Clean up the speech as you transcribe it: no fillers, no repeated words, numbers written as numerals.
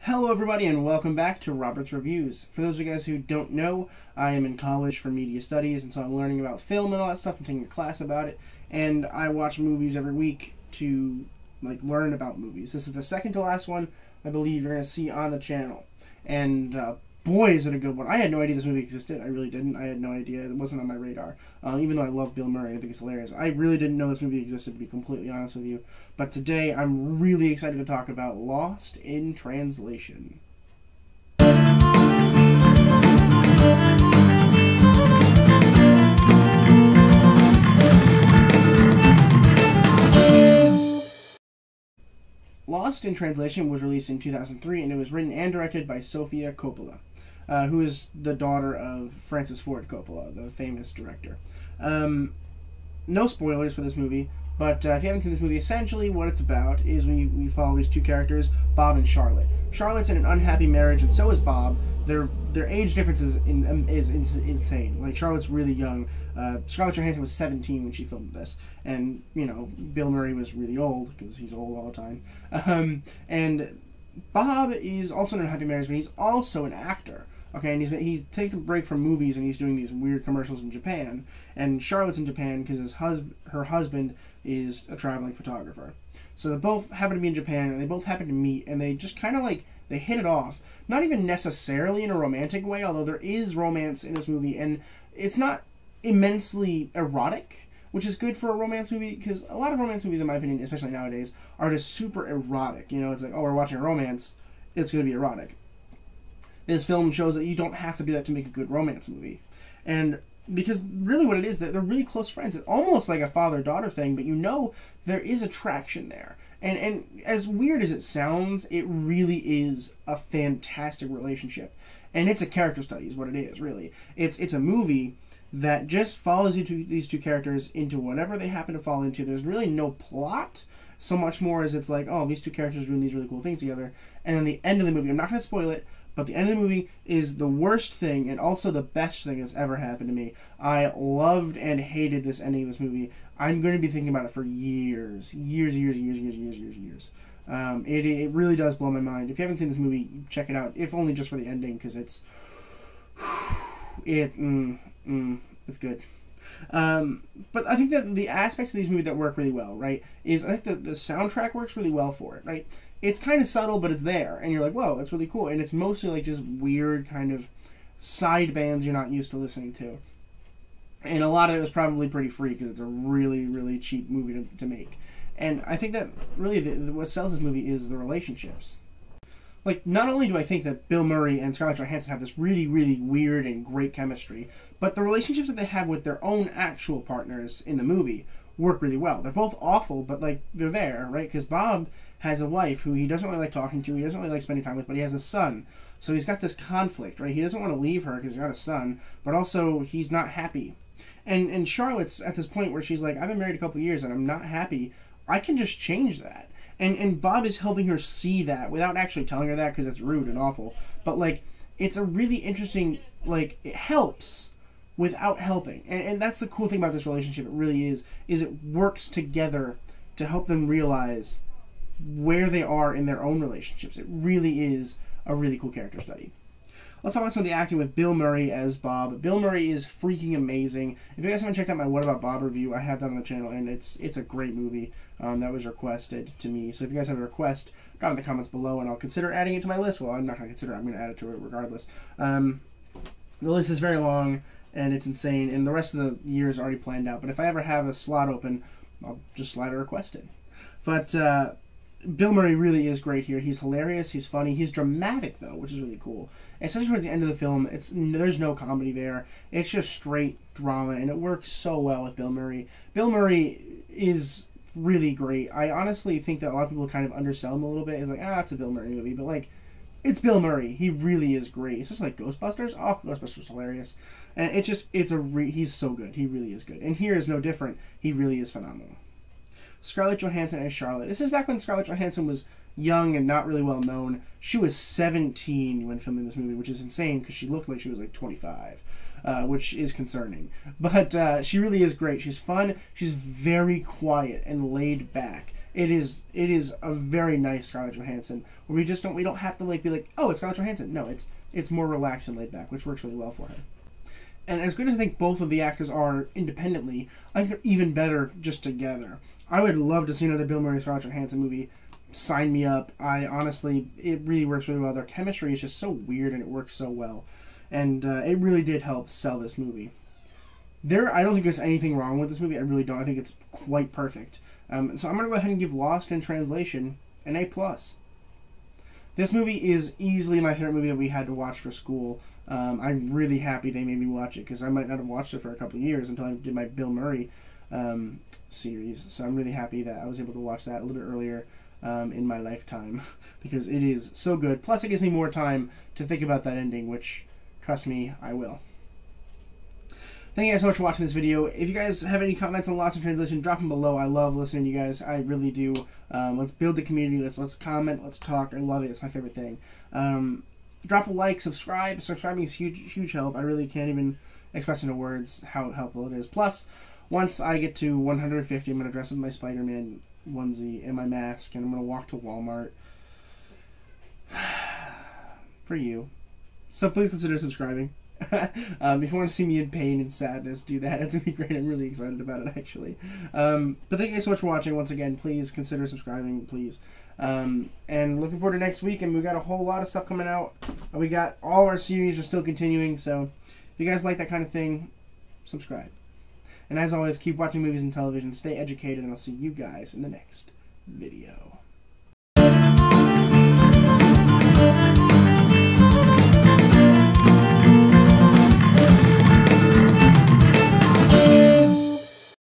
Hello everybody and welcome back to Robert's Reviews. For those of you guys who don't know, I am in college for media studies, and so I'm learning about film and all that stuff. I'm taking a class about it, and I watch movies every week to learn about movies. This is the second to last one I believe you're going to see on the channel, and boy is it a good one. I had no idea this movie existed. I really didn't. I had no idea. It wasn't on my radar. Even though I love Bill Murray, I think it's hilarious. I really didn't know this movie existed, to be completely honest with you. But today, I'm really excited to talk about Lost in Translation. Lost in Translation was released in 2003, and it was written and directed by Sofia Coppola, who is the daughter of Francis Ford Coppola, the famous director. No spoilers for this movie, but if you haven't seen this movie, essentially what it's about is we follow these two characters, Bob and Charlotte. Charlotte's in an unhappy marriage, and so is Bob. Their age difference is insane. Like, Charlotte's really young. Scarlett Johansson was 17 when she filmed this, and, you know, Bill Murray was really old, because he's old all the time. And Bob is also in a happy marriage, but he's also an actor. Okay, and he's taking a break from movies, and he's doing these weird commercials in Japan. And Charlotte's in Japan because her husband is a traveling photographer. So they both happen to be in Japan, and they both happen to meet, and they just kind of they hit it off. Not even necessarily in a romantic way, although there is romance in this movie, and it's not immensely erotic, which is good for a romance movie, because a lot of romance movies, in my opinion, especially nowadays, are just super erotic. You know, it's like, oh, we're watching a romance, it's going to be erotic. This film shows that you don't have to do that to make a good romance movie. And because really what it is, that they're really close friends. It's almost like a father-daughter thing, but you know there is attraction there. And as weird as it sounds, it really is a fantastic relationship. And it's a character study is what it is, really. It's a movie that just follows these two characters into whatever they happen to fall into. There's really no plot so much more as it's like, oh, these two characters are doing these really cool things together. And then the end of the movie, I'm not going to spoil it, but the end of the movie is the worst thing and also the best thing that's ever happened to me. I loved and hated this ending of this movie. I'm going to be thinking about it for years. It really does blow my mind. If you haven't seen this movie, check it out, if only just for the ending, because it's good. But I think that the aspects of these movies that work really well, right, is I think that the soundtrack works really well for it, right? It's kind of subtle, but it's there, and you're like, whoa, that's really cool. And it's mostly like just weird kind of side bands you're not used to listening to. And a lot of it was probably pretty free because it's a really, really cheap movie to make. And I think that really what sells this movie is the relationships. Like, not only do I think that Bill Murray and Scarlett Johansson have this really, really weird and great chemistry, but the relationships that they have with their own actual partners in the movie work really well. They're both awful, but, like, they're there, right? Because Bob has a wife who he doesn't really like talking to, he doesn't really like spending time with, but he has a son. So he's got this conflict, right? He doesn't want to leave her because he's got a son, but also he's not happy. And Charlotte's at this point where she's like, I've been married a couple years and I'm not happy. I can just change that. And Bob is helping her see that without actually telling her that because it's rude and awful. But, like, it's a really interesting, like, it helps without helping. And that's the cool thing about this relationship. It really is it works together to help them realize where they are in their own relationships. It really is a really cool character study. Let's talk about some of the acting with Bill Murray as Bob. Bill Murray is freaking amazing. If you guys haven't checked out my What About Bob review, I have that on the channel, and it's a great movie that was requested to me. So if you guys have a request, drop in the comments below, and I'll consider adding it to my list. Well, I'm not going to consider it. I'm going to add it to it regardless. The list is very long, and it's insane, and the rest of the year is already planned out. But if I ever have a slot open, I'll just slide a request in. But Bill Murray really is great here. He's hilarious, he's funny, he's dramatic though, which is really cool. Especially towards the end of the film, there's no comedy there. It's just straight drama, and it works so well with Bill Murray. Bill Murray is really great. I honestly think that a lot of people kind of undersell him a little bit. It's like, it's a Bill Murray movie, but like, it's Bill Murray. He really is great. It's just like Ghostbusters. Oh, Ghostbusters is hilarious. And he's so good. He really is good. And here is no different. He really is phenomenal. Scarlett Johansson as Charlotte. This is back when Scarlett Johansson was young and not really well known. She was 17 when filming this movie, which is insane because she looked like she was like 25, which is concerning. But she really is great. She's fun. She's very quiet and laid back. It is a very nice Scarlett Johansson, where we don't have to like be like, oh, it's Scarlett Johansson. No, it's more relaxed and laid back, which works really well for her. And as good as I think both of the actors are independently, I think they're even better just together. I would love to see another Bill Murray Scarlett Johansson movie. Sign me up. I honestly, it really works really well. Their chemistry is just so weird, and it works so well. And it really did help sell this movie. I don't think there's anything wrong with this movie. I really don't. I think it's quite perfect. So I'm going to go ahead and give Lost in Translation an A+. This movie is easily my favorite movie that we had to watch for school. I'm really happy they made me watch it, because I might not have watched it for a couple of years until I did my Bill Murray series. So I'm really happy that I was able to watch that a little bit earlier in my lifetime, because it is so good. Plus, it gives me more time to think about that ending, which, trust me, I will. Thank you guys so much for watching this video. If you guys have any comments on Lost in Translation, drop them below. I love listening to you guys. I really do. Let's build the community. Let's comment. Let's talk. I love it. It's my favorite thing. Drop a like. Subscribe. Subscribing is huge help. I really can't even express into words how helpful it is. Plus, once I get to 150, I'm going to dress up in my Spider-Man onesie and my mask, and I'm going to walk to Walmart for you. So please consider subscribing. If you want to see me in pain and sadness, do that. It's going to be great. I'm really excited about it, actually. But thank you guys so much for watching. Once again, please consider subscribing, please. And looking forward to next week, and we got a whole lot of stuff coming out. We got all our series are still continuing, so if you guys like that kind of thing, subscribe. And as always, keep watching movies and television, stay educated, and I'll see you guys in the next video.